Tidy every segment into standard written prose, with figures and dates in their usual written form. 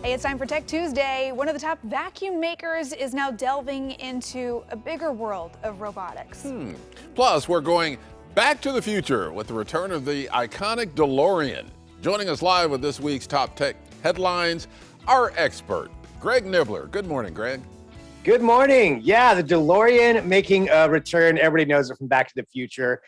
Hey, it's time for Tech Tuesday. One of the top vacuum makers is now delving into a bigger world of robotics. Plus, we're going back to the future with the return of the iconic DeLorean. Joining us live with this week's top tech headlines, our expert, Greg Nibbler. Good morning, Greg. Good morning. Yeah, the DeLorean making a return. Everybody knows it from Back to the Future.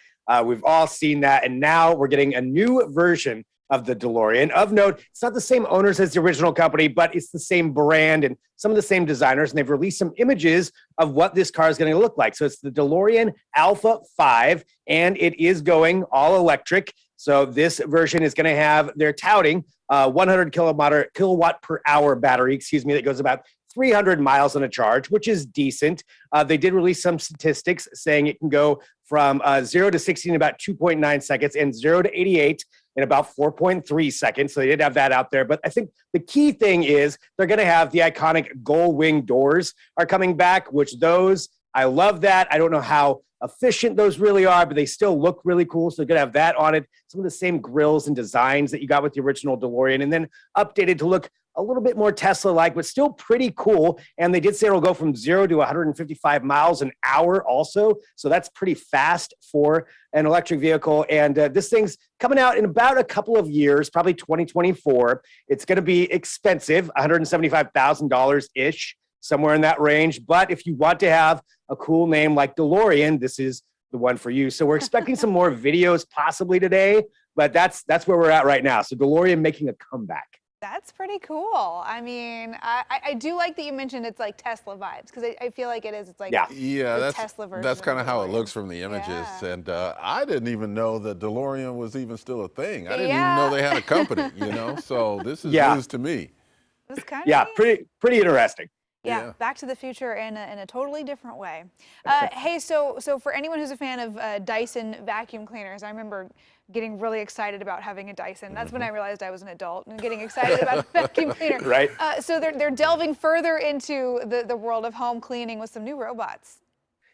We've all seen that, and now we're getting a new version of the DeLorean. Of note, it's not the same owners as the original company, but it's the same brand and some of the same designers, and they've released some images of what this car is going to look like. So it's the DeLorean Alpha 5, and it is going all electric. So this version is going to have, they're touting 100 kilowatt per hour battery, that goes about 300 miles on a charge, which is decent. They did release some statistics saying it can go from 0 to 60 in about 2.9 seconds and 0 to 88 in about 4.3 seconds. So they did have that out there. But I think the key thing is they're going to have the iconic gull wing doors are coming back, which those, I love that. I don't know how efficient those really are, but they still look really cool. So they're going to have that on it. Some of the same grills and designs that you got with the original DeLorean, and then updated to look a little bit more Tesla-like, but still pretty cool. And they did say it'll go from 0 to 155 miles an hour also. So that's pretty fast for an electric vehicle. And this thing's coming out in about a couple of years, probably 2024. It's going to be expensive, $175,000-ish, somewhere in that range. But if you want to have a cool name like DeLorean, this is the one for you. So we're expecting some more videos possibly today, but that's where we're at right now. So DeLorean making a comeback. That's pretty cool. I mean, I do like that you mentioned it's like Tesla vibes, because I feel like it is. It's like the Tesla version. That's kind of how it DeLorean. looks from the images. Yeah. And I didn't even know that DeLorean was even still a thing. I didn't even know they had a company, So this is news to me. It's kind of pretty interesting. Yeah, Back to the Future in a totally different way. Hey, so for anyone who's a fan of Dyson vacuum cleaners, I remember getting really excited about having a Dyson. That's when I realized I was an adult and getting excited about a vacuum cleaner. Right. So they're delving further into the world of home cleaning with some new robots.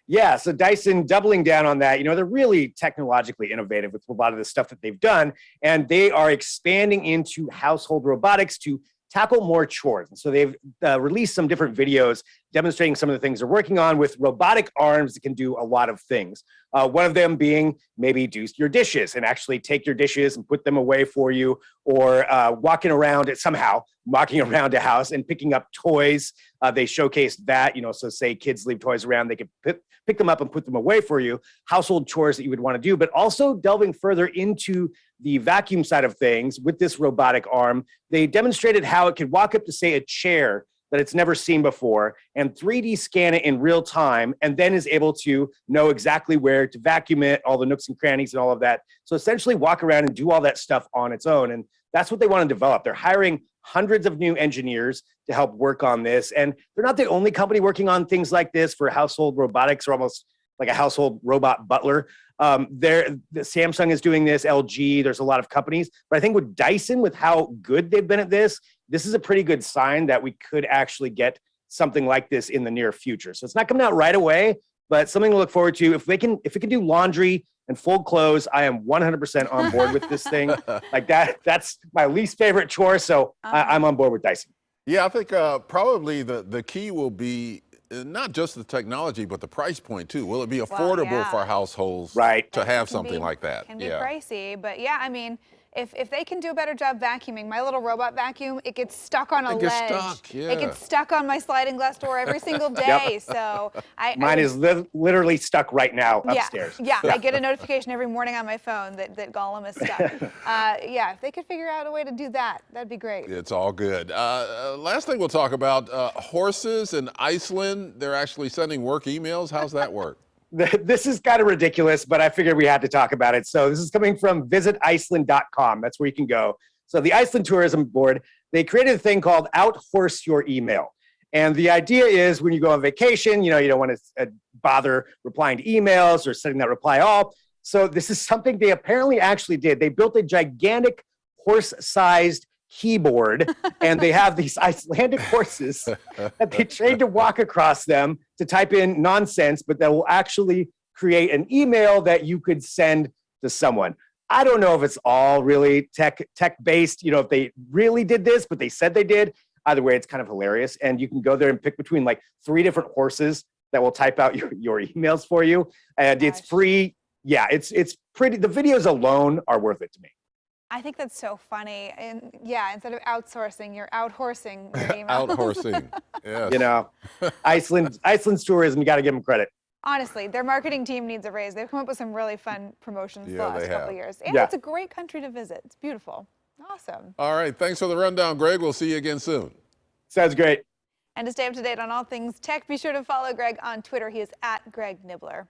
Yeah, so Dyson doubling down on that. They're really technologically innovative with a lot of the stuff that they've done, and they are expanding into household robotics to tackle more chores. And so they've released some different videos demonstrating some of the things they're working on with robotic arms that can do a lot of things. One of them being maybe do your dishes and actually take your dishes and put them away for you, or walking around a house and picking up toys. They showcased that, so say kids leave toys around, they could pick them up and put them away for you. Household chores that you would want to do, but also delving further into the vacuum side of things with this robotic arm. They demonstrated how it could walk up to, say, a chair that it's never seen before and 3D scan it in real time, and then is able to know exactly where to vacuum it, all the nooks and crannies and all of that. So essentially walk around and do all that stuff on its own. And that's what they want to develop. They're hiring hundreds of new engineers to help work on this. And they're not the only company working on things like this for household robotics, or almost like a household robot butler. The Samsung is doing this, LG, there's a lot of companies. But I think with Dyson, with how good they've been at this is a pretty good sign that we could actually get something like this in the near future. So it's not coming out right away, but something to look forward to. If it can do laundry and fold clothes, I am 100% on board with this thing. Like that's my least favorite chore. So I'm on board with Dyson. Yeah, I think probably the key will be not just the technology, but the price point too. Will it be affordable for households to have something like that? It can be pricey, but yeah, I mean, if they can do a better job vacuuming, my little robot vacuum, it gets stuck on a ledge. It gets stuck on my sliding glass door every single day. So mine is literally stuck right now upstairs. Yeah, I get a notification every morning on my phone that Gollum is stuck. If they could figure out a way to do that, that'd be great. It's all good. Last thing we'll talk about, horses in Iceland. They're actually sending work emails. How's that work? This is kind of ridiculous, but I figured we had to talk about it. So this is coming from visiticeland.com. That's where you can go. So the Iceland Tourism Board, they created a thing called Outhorse Your Email. And the idea is when you go on vacation, you don't want to bother replying to emails or setting that reply all. So this is something they apparently actually did. They built a gigantic horse-sized keyboard, and they have these Icelandic horses that they train to walk across them to type in nonsense, but that will actually create an email that you could send to someone. I don't know if it's all really tech-based, if they really did this, but they said they did. Either way, it's kind of hilarious. And you can go there and pick between like 3 different horses that will type out your emails for you. And it's free. Yeah, it's pretty. The videos alone are worth it to me. I think that's so funny. And yeah, instead of outsourcing, you're out-horsing your emails. Out-horsing, yes. You know, Iceland's tourism, you got to give them credit. Honestly, their marketing team needs a raise. They've come up with some really fun promotions the last couple of years. And it's a great country to visit. It's beautiful. Awesome. All right, thanks for the rundown, Greg. We'll see you again soon. Sounds great. And to stay up to date on all things tech, be sure to follow Greg on Twitter. He is @GregNibbler.